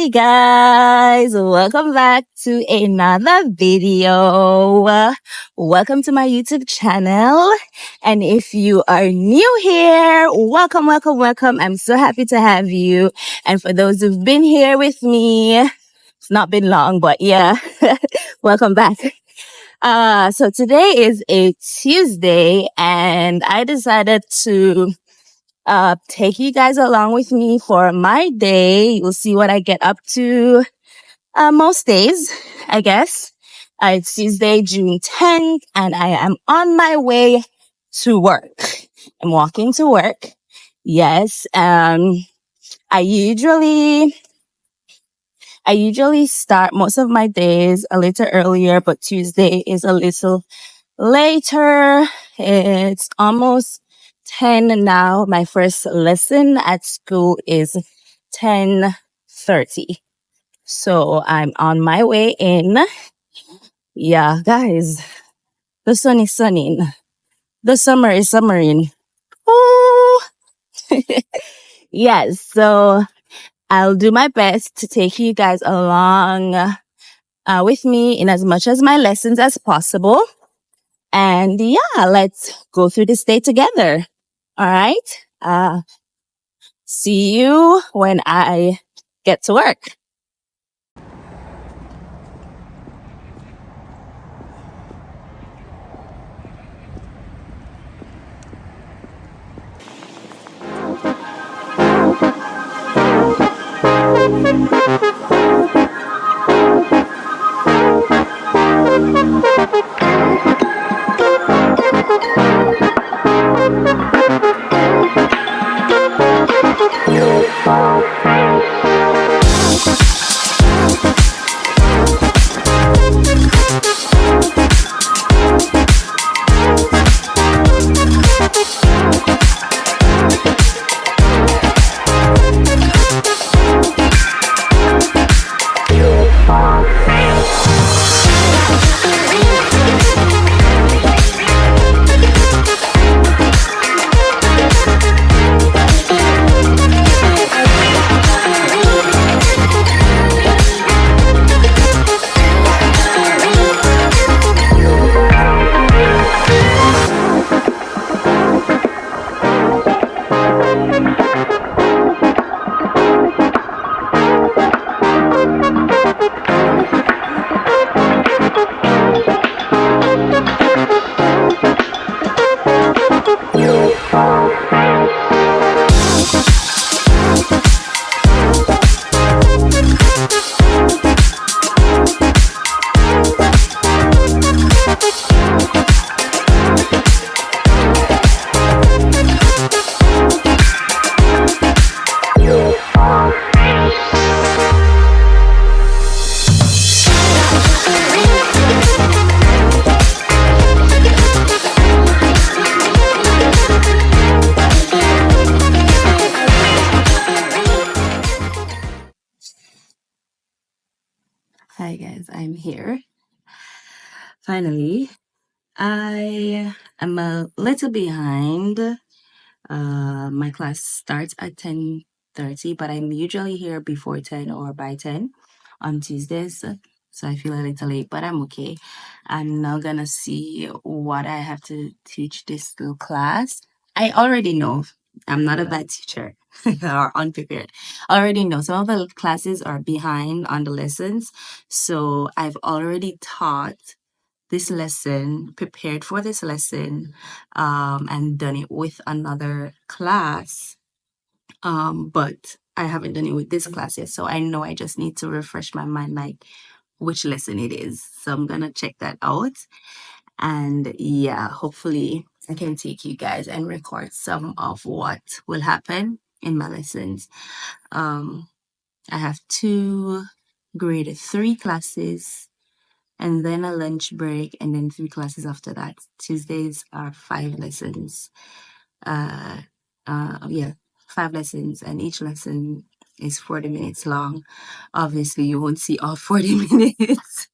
Hey guys, welcome back to another video. Welcome to my YouTube channel. And if you are new here, welcome, welcome, welcome. I'm so happy to have you. And for those who've been here with me, it's not been long, but yeah, welcome back. So today is a Tuesday and I decided to take you guys along with me for my day. You'll see what I get up to most days, I guess. It's Tuesday, June 10th, and I am on my way to work. I'm walking to work. Yes. I usually I usually start most of my days a little earlier, but Tuesday is a little later. It's almost 10 now. My first lesson at school is 10:30. So I'm on my way in. Yeah, guys, the sun is sunning. The summer is summering. Ooh. Yes, so I'll do my best to take you guys along with me in as much as my lessons as possible. And yeah, let's go through this day together. All right. See you when I get to work. Hi guys, I'm here. Finally, I am a little behind. My class starts at 10:30, but I'm usually here before 10 or by 10 on Tuesdays. So I feel a little late, but I'm okay. I'm now gonna see what I have to teach this little class. I already know I'm not a bad teacher or unprepared. I already know some of the classes are behind on the lessons. So I've already taught this lesson, prepared for this lesson, and done it with another class. But I haven't done it with this class yet. So I know I just need to refresh my mind, like which lesson it is. So I'm gonna check that out. And yeah, hopefully I can take you guys and record some of what will happen in my lessons. I have two grade 3 classes and then a lunch break and then 3 classes after that. Tuesdays are 5 lessons. Uh, yeah, 5 lessons, and each lesson is 40 minutes long. Obviously, you won't see all 40 minutes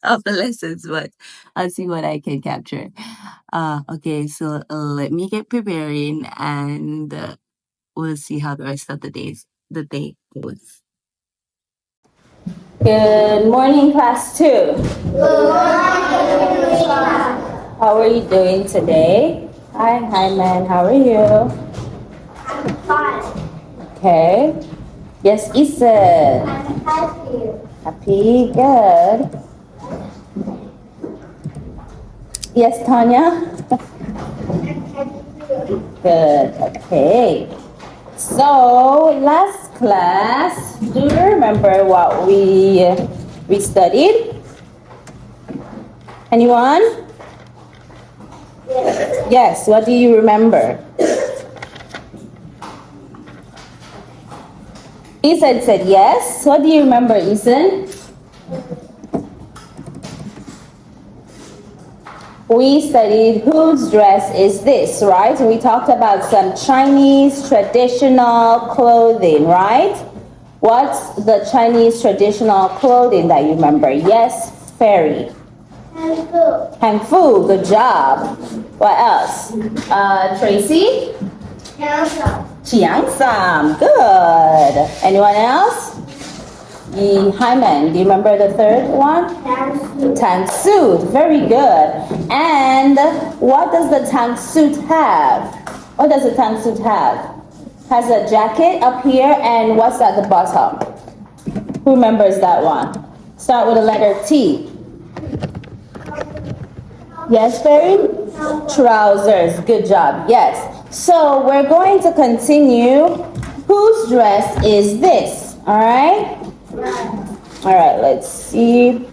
of the lessons, but I'll see what I can capture. Okay, so let me get preparing, and we'll see how the rest of the day goes. Good morning, class 2. How are you doing today? Hi, man. How are you? Okay. Yes, Ethan. Happy. Good. Yes, Tanya. Good. Okay. So last class, do you remember what we studied? Anyone? Yes. What do you remember? Ethan said yes. What do you remember, Ethan? We studied whose dress is this, right? We talked about some Chinese traditional clothing, right? What's the Chinese traditional clothing that you remember? Yes, Fairy. Hanfu, good job. What else? Tracy? Chiangsam, good. Anyone else? Hyman, do you remember the third one? Tank suit, very good. And what does the tank suit have? What does the tank suit have? Has a jacket up here, and what's at the bottom? Who remembers that one? Start with the letter T. Yes, Fairy? Trousers, good job, yes. So we're going to continue. Whose dress is this? All right? All right, let's see.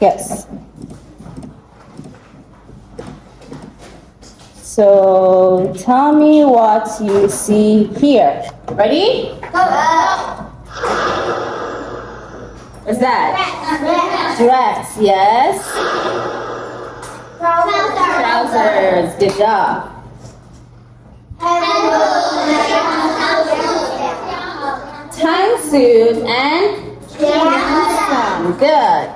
Yes. So tell me what you see here. Ready? What's that? Dress, yes. Trousers, good job. Tank suit and good.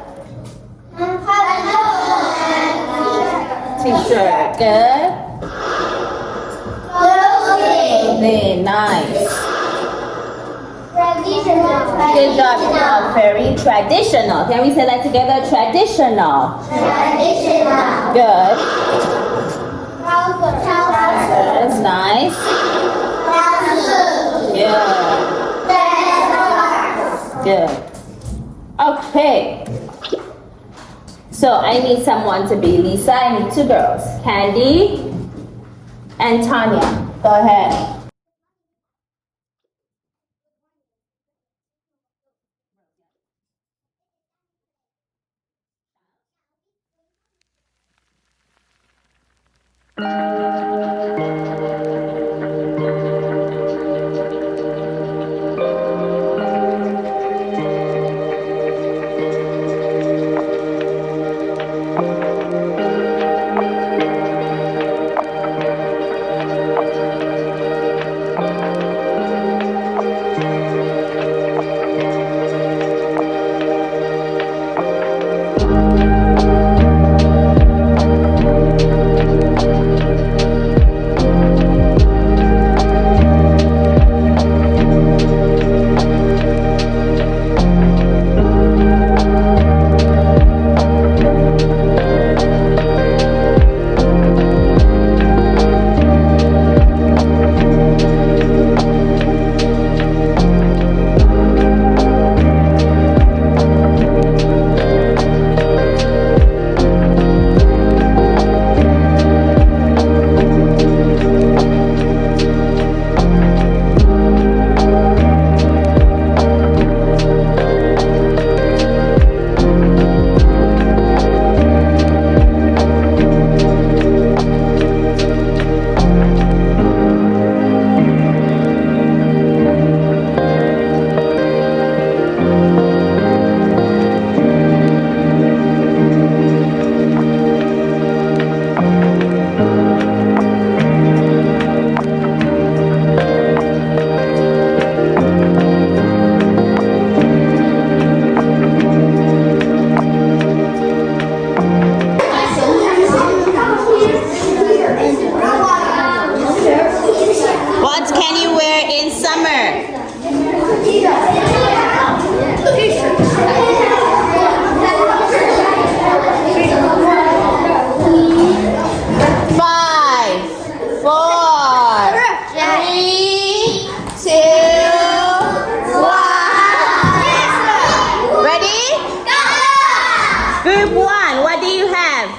T-shirt, good. Clothing, nice. Good job, very traditional. Can we say that together? Traditional. Good. Trousers, nice. Good. Okay. So I need someone to be Lisa. I need two girls, Candy and Tanya. Go ahead.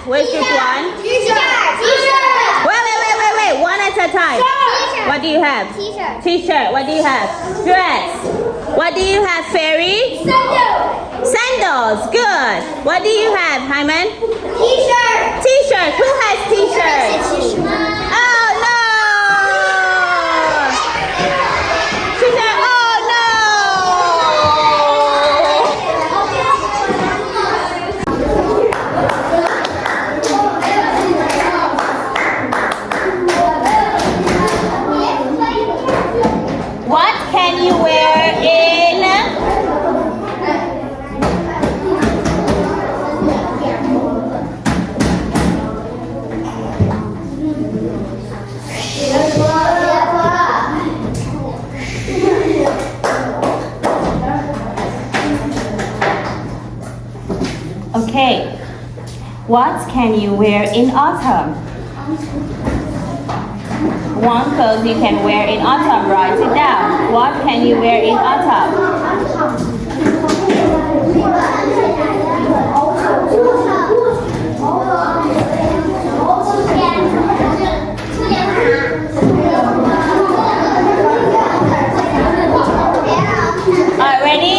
Where's group one? T-shirt. Wait. One at a time. T-shirt. What do you have? T-shirt. T-shirt. What do you have? Dress. What do you have, Fairy? Sandals. Good. What do you have, Hyman? T-shirt. T-shirt. Who has T-shirt? Oh no! T-shirt. Oh no! What can you wear in? Okay. What can you wear in autumn? One clothes you can wear in autumn. Write it down. What can you wear in autumn? Alright, ready?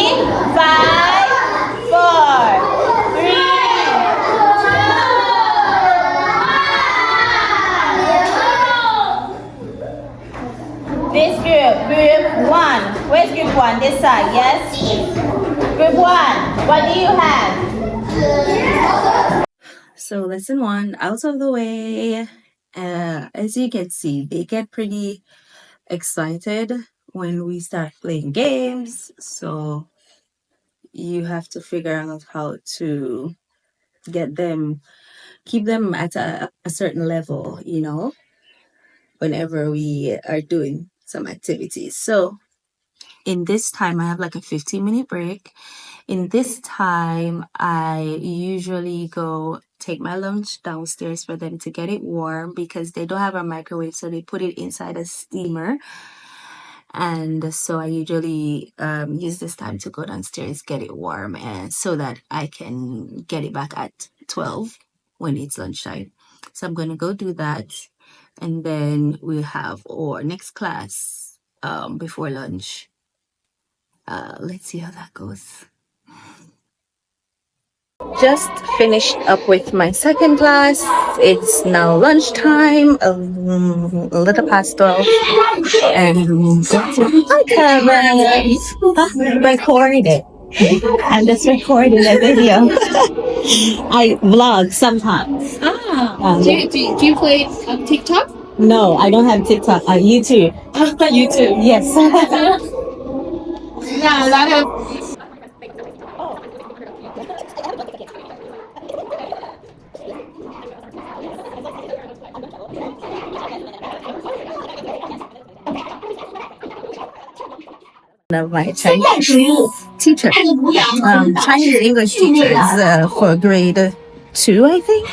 5, 4, 3. This group 1. Where's group 1? This side, yes? Group 1, what do you have? So lesson 1 out of the way. As you can see, they get pretty excited when we start playing games. So you have to figure out how to keep them at a certain level, whenever we are doing some activities. So in this time, I have like a 15-minute break. In this time, I usually go take my lunch downstairs for them to get it warm because they don't have a microwave, so they put it inside a steamer. And so I usually use this time to go downstairs, get it warm, and so that I can get it back at 12 when it's lunchtime. So I'm going to go do that. And then we'll have our next class before lunch. Let's see how that goes. Just finished up with my second class. It's now lunchtime, a little past 12. And hi, Kevin. Recorded. I'm just recording a video. I vlog sometimes. Do you play TikTok? No, I don't have TikTok. YouTube. YouTube. Yes. Yeah, a lot of. One of my Chinese teachers, Chinese English teachers for grade 2, I think.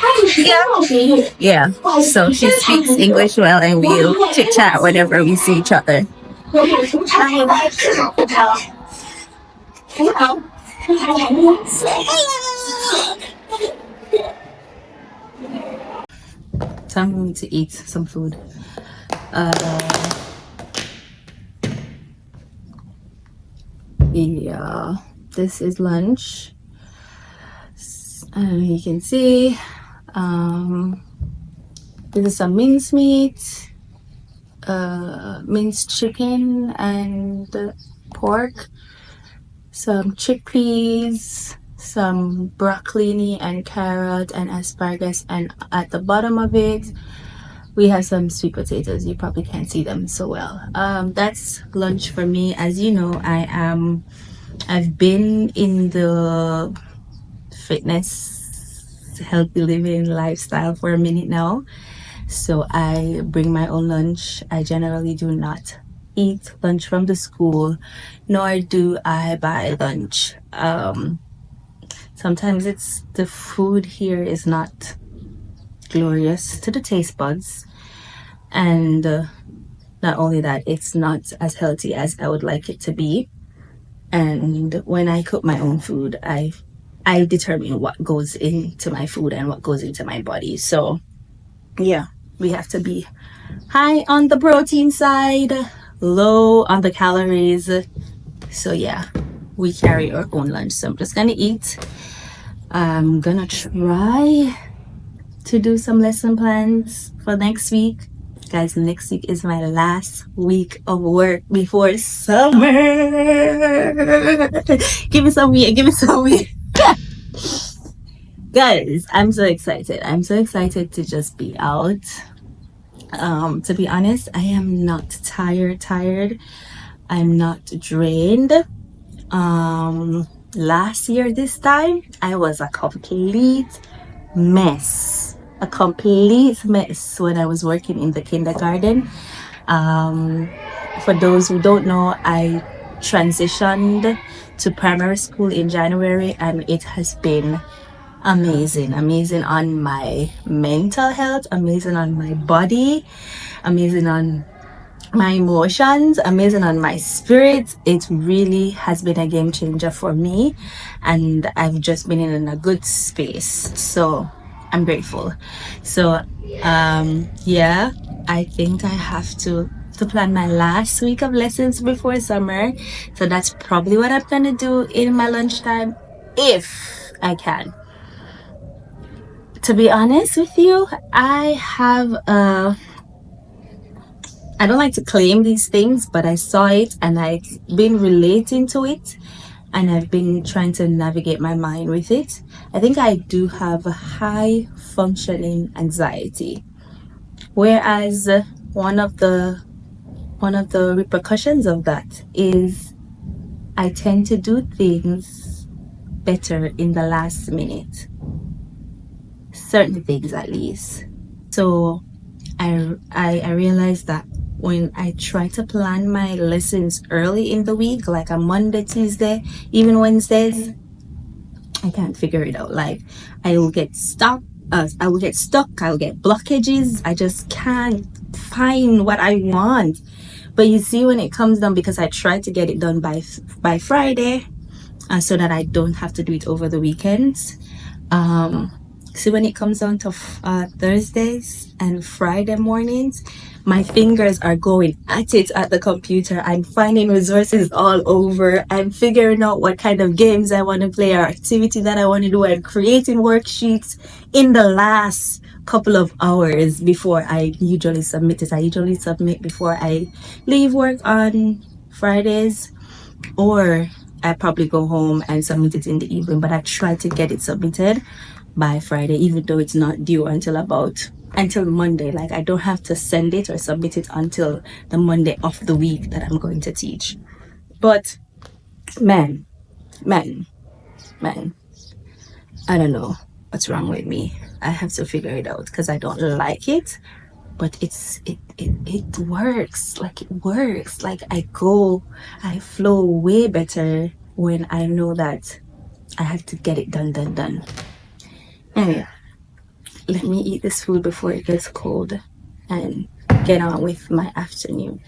Yeah. So she speaks English well, and we'll chit chat whenever we see each other. Time for me to eat some food. Yeah, this is lunch. And you can see this is some mincemeat, minced chicken and pork, some chickpeas, some broccoli and carrot and asparagus, and at the bottom of it we have some sweet potatoes. You probably can't see them so well. That's lunch for me. As you know, I've been in the fitness, healthy living lifestyle for a minute now, so I bring my own lunch. I generally do not eat lunch from the school, nor do I buy lunch. Sometimes it's the food here is not glorious to the taste buds, and not only that, it's not as healthy as I would like it to be. And when I cook my own food, I I determine what goes into my food and what goes into my body. So yeah, we have to be high on the protein side, low on the calories. So yeah, we carry our own lunch. So I'm just gonna eat. I'm gonna try to do some lesson plans for next week. Guys, next week is my last week of work before summer. Give me some week, give me some week. Guys, I'm so excited. I'm so excited to just be out. To be honest, I am not tired. I'm not drained. Last year this time I was a complete mess. A complete mess when I was working in the kindergarten. For those who don't know, I transitioned to primary school in January, and it has been amazing on my mental health, amazing on my body, amazing on my emotions, amazing on my spirit. It really has been a game changer for me, and I've just been in a good space. So I'm grateful. So yeah, I think I have to plan my last week of lessons before summer. So that's probably what I'm gonna do in my lunchtime if I can. To be honest with you, I don't like to claim these things, but I saw it and I've been relating to it, and I've been trying to navigate my mind with it. I think I do have a high functioning anxiety, whereas one of the repercussions of that is I tend to do things better in the last minute, certain things at least. So I realized that when I try to plan my lessons early in the week, like a Monday, Tuesday, even Wednesdays, I can't figure it out. Like I will get stuck. I will get stuck. I will get blockages. I just can't find what I want. But you see, when it comes down, because I try to get it done by Friday, so that I don't have to do it over the weekends. See, when it comes down to Thursdays and Friday mornings, my fingers are going at it at the computer. I'm finding resources all over. I'm figuring out what kind of games I want to play or activity that I want to do. I'm creating worksheets in the last couple of hours before I usually submit it. I usually submit before I leave work on Fridays, or I probably go home and submit it in the evening, but I try to get it submitted by Friday, even though it's not due until Monday. Like I don't have to send it or submit it until the Monday of the week that I'm going to teach. But man, man, man, I don't know what's wrong with me. I have to figure it out because I don't like it. But it works. Like it works. Like I flow way better when I know that I have to get it done. Anyway, let me eat this food before it gets cold and get on with my afternoon.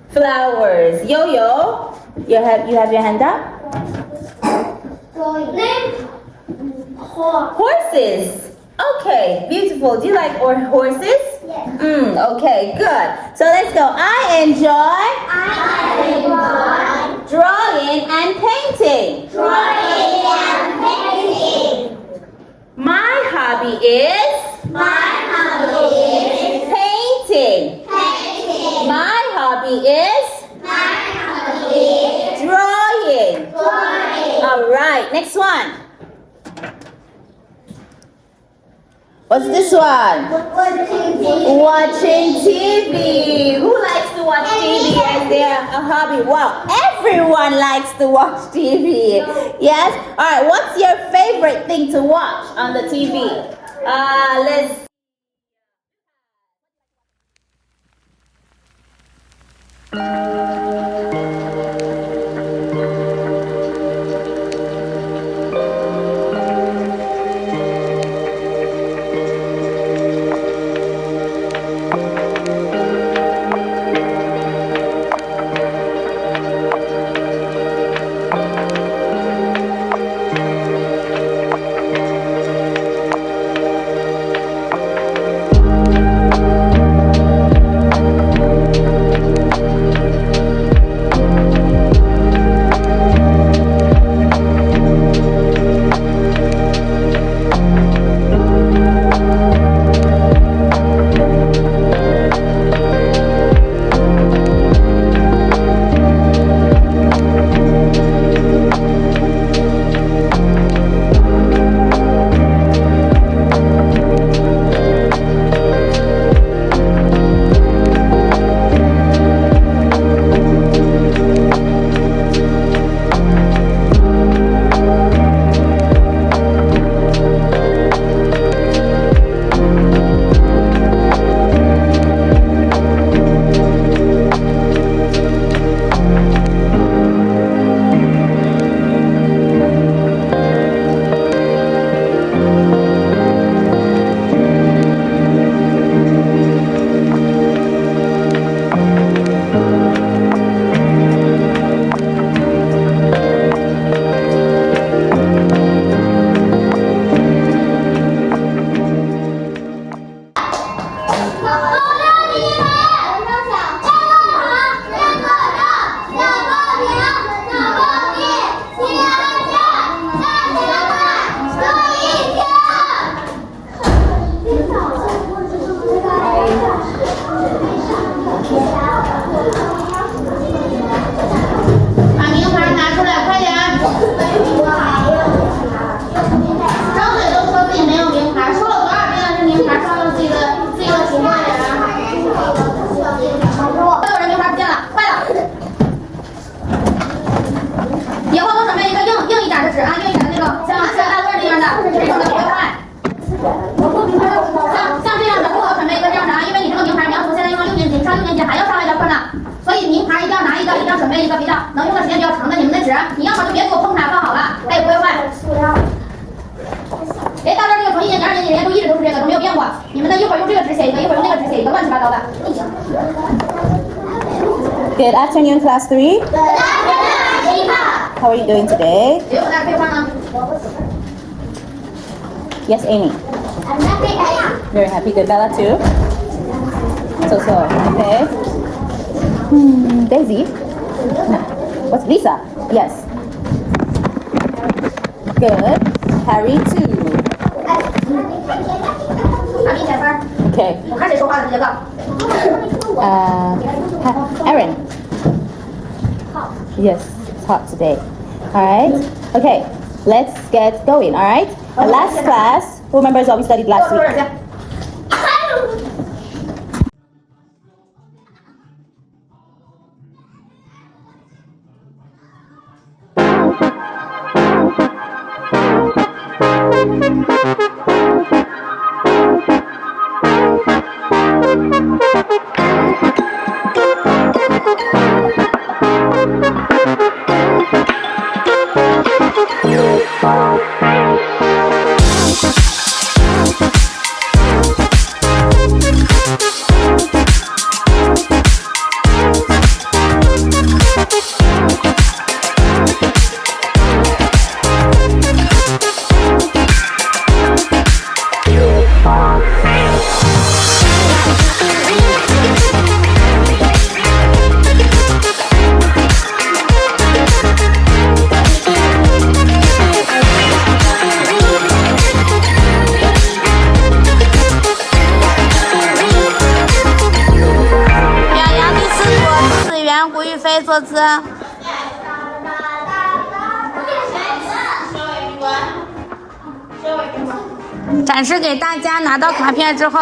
Flowers. Yo-yo, you have your hand up? Horses. Okay, beautiful. Do you like horses? Yes. Okay, good. So let's go. I enjoy drawing and painting. My hobby is painting. My hobby is drawing. All right, next one. What's this one? Watching TV. Who likes to watch TV as their hobby? Wow, everyone likes to watch TV. Yes? All right, what's your favorite thing to watch on the TV? Let's Good afternoon, class 3. How are you doing today? Yes, Amy. Very happy. Good. Bella too. So. Okay. Daisy. No. What's Lisa? Yes. Good. Harry too. Okay. Aaron. Yes, it's hot today. Alright. Okay. Let's get going, alright? Last class, who remembers what we studied last week? 位坐姿。展示给大家，拿到卡片之后。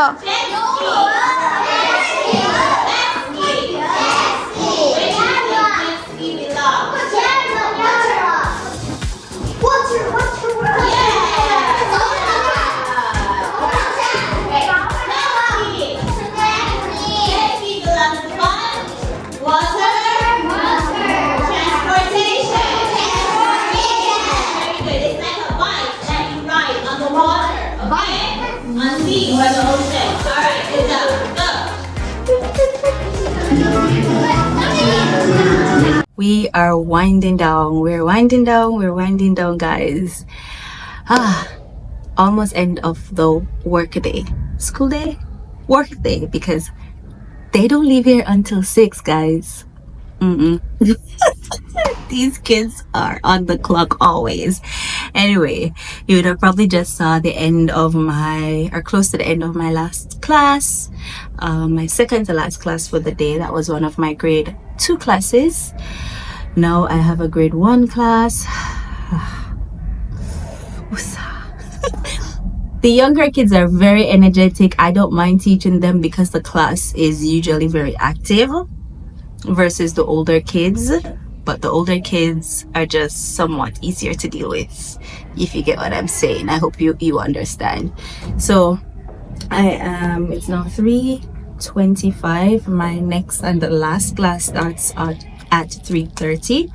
We are winding down. We're winding down. We're winding down, guys. Almost end of the work day. School day? Work day, because they don't leave here until 6, guys. These kids are on the clock always. Anyway, you would have probably just saw the end of or close to the end of my last class. My second to last class for the day. That was one of my grade 2 classes. Now I have a grade 1 class. The younger kids are very energetic. I don't mind teaching them because the class is usually very active versus the older kids. But the older kids are just somewhat easier to deal with, if you get what I'm saying. I hope you understand. So it's now 3:25. My next and the last class starts at 3:30.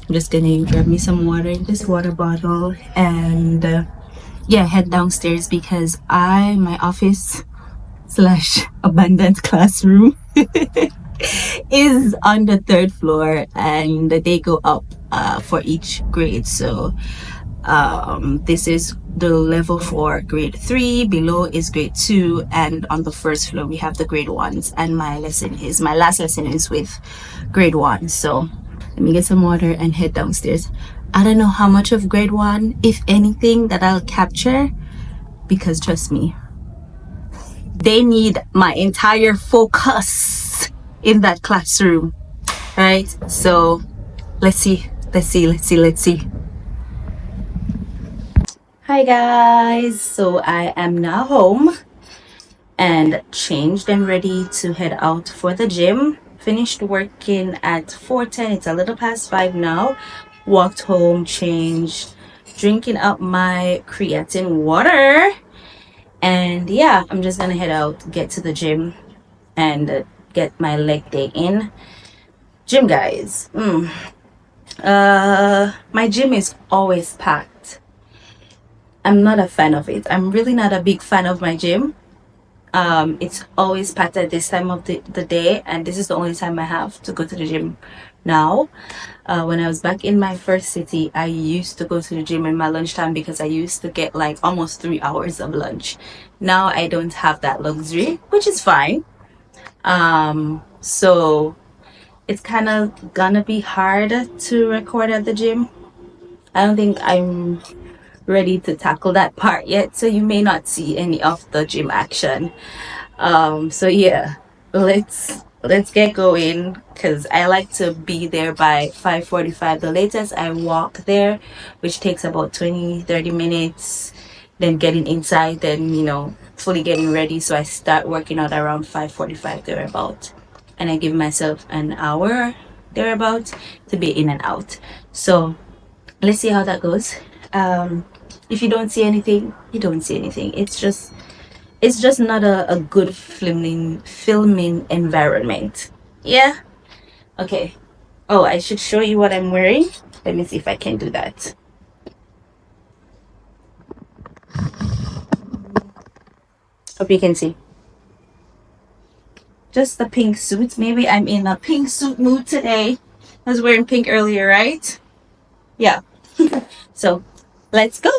I'm just gonna grab me some water in this water bottle and head downstairs because my office / abandoned classroom is on the 3rd floor, and they go up for each grade. So this is the level for grade 3, below is grade 2, and on the 1st floor we have the grade 1s, and my last lesson is with grade 1. So let me get some water and head downstairs. I don't know how much of grade 1, if anything, that I'll capture, because trust me, they need my entire focus in that classroom, right? So let's see. Hi guys, so I am now home and changed and ready to head out for the gym. Finished working at 4:10. It's a little past 5 now. Walked home, changed, drinking up my creatine water, and yeah, I'm just gonna head out, get to the gym, and get my leg day in. Gym, guys. My gym is always packed. I'm not a fan of it. I'm really not a big fan of my gym. It's always packed at this time of the day, and this is the only time I have to go to the gym now. When I was back in my first city, I used to go to the gym in my lunchtime because I used to get like almost 3 hours of lunch. Now I don't have that luxury, which is fine. So it's kind of gonna be hard to record at the gym. I don't think I'm ready to tackle that part yet, so you may not see any of the gym action. So yeah, let's get going, because I like to be there by 5:45 the latest. I walk there, which takes about 20-30 minutes, then getting inside, then fully getting ready. So I start working out around 5:45 thereabout, and I give myself an hour thereabout to be in and out. So let's see how that goes. If you don't see anything, you don't see anything. It's just not a good filming environment. Yeah. Okay. Oh, I should show you what I'm wearing. Let me see if I can do that. Hope you can see. Just the pink suit. Maybe I'm in a pink suit mood today. I was wearing pink earlier, right? Yeah. So let's go.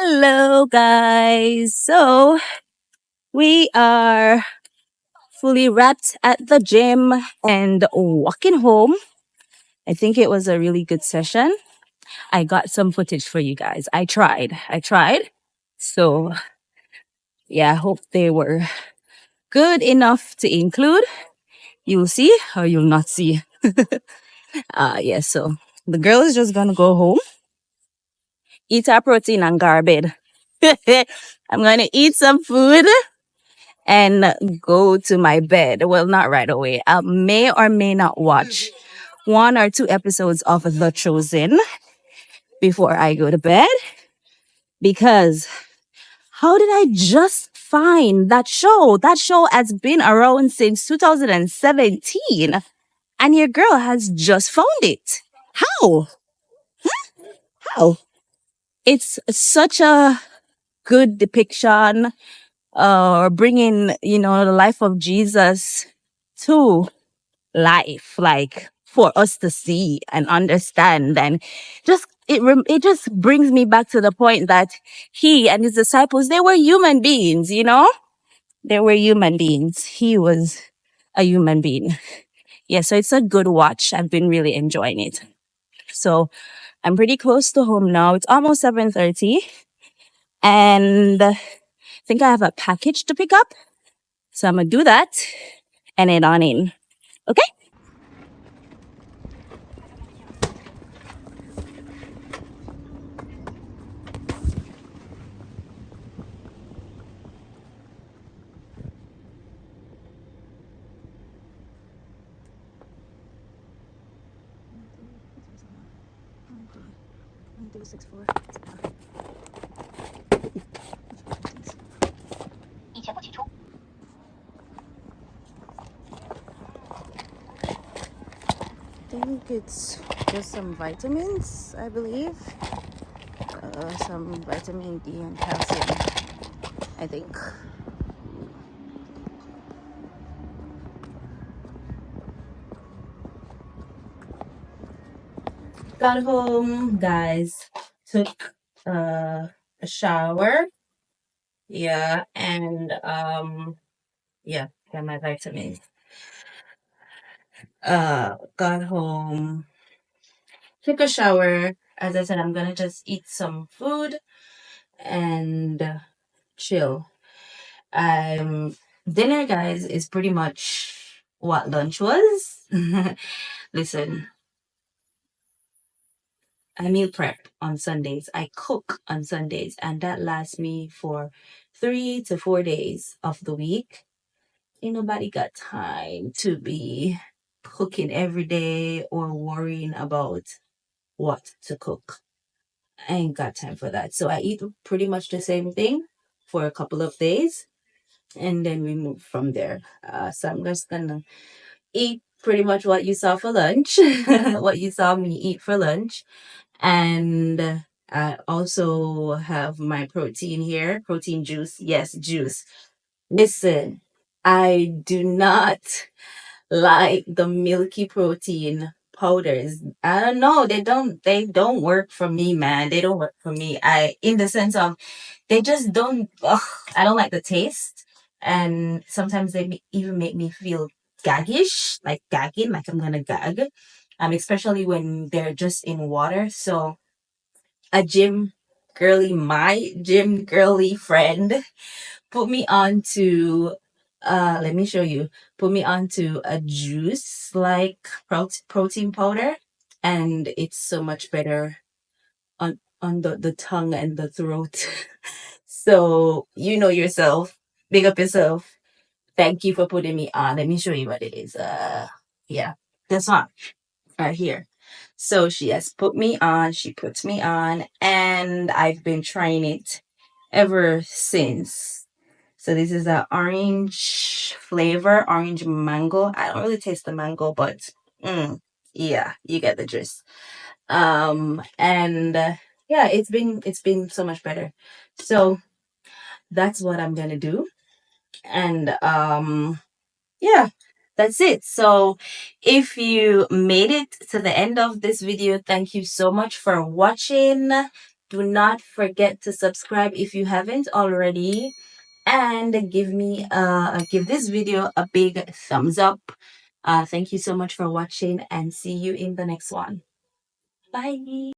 Hello, guys. So we are fully wrapped at the gym and walking home. I think it was a really good session. I got some footage for you guys. I tried. So yeah, I hope they were good enough to include. You'll see or you'll not see. Yeah, so the girl is just gonna go home, eat her protein and garbage. I'm gonna eat some food and go to my bed. Well, not right away. I may or may not watch one or two episodes of The Chosen before I go to bed because how did I just find that show? That show has been around since 2017 and your girl has just found it. How? How? It's such a good depiction or bringing, the life of Jesus to life, like for us to see and understand. And it just brings me back to the point that he and his disciples, they were human beings, they were human beings. He was a human being. Yeah, so it's a good watch. I've been really enjoying it. So I'm pretty close to home now. It's almost 7:30 and I think I have a package to pick up. So I'm gonna do that and head on in. Okay? I think it's just some vitamins, I believe. Some vitamin D and calcium, I think. Got home, guys. Took a shower. Yeah, and yeah, got my vitamins. Got home, took a shower. As I said, I'm gonna just eat some food and chill. Dinner, guys, is pretty much what lunch was. Listen, I meal prep on Sundays. I cook on Sundays, and that lasts me for 3 to 4 days of the week. Ain't nobody got time to be cooking every day or worrying about what to cook. I ain't got time for that. So I eat pretty much the same thing for a couple of days, and then we move from there. So I'm just gonna eat pretty much what you saw for lunch, what you saw me eat for lunch. And I also have my protein here, protein juice. Yes, juice. Listen, I do not like the milky protein powders. I don't know. They don't work for me, man. They don't work for me. In the sense of they just don't, ugh, I don't like the taste. And sometimes even make me feel gaggish, like gagging, like I'm gonna gag. Especially when they're just in water. So my gym girly friend put me on to let me show you, put me on to a juice like protein powder, and it's so much better on the tongue and the throat. So you know yourself, big up yourself. Thank you for putting me on. Let me show you what it is. Yeah, this one right here. So she has put me on, she puts me on, and I've been trying it ever since. So this is a orange flavor, orange mango. I don't really taste the mango, but yeah, you get the gist. And yeah, it's been so much better. So that's what I'm gonna do. And yeah, that's it. So if you made it to the end of this video, thank you so much for watching. Do not forget to subscribe if you haven't already, and give this video a big thumbs up. Thank you so much for watching, and see you in the next one. Bye.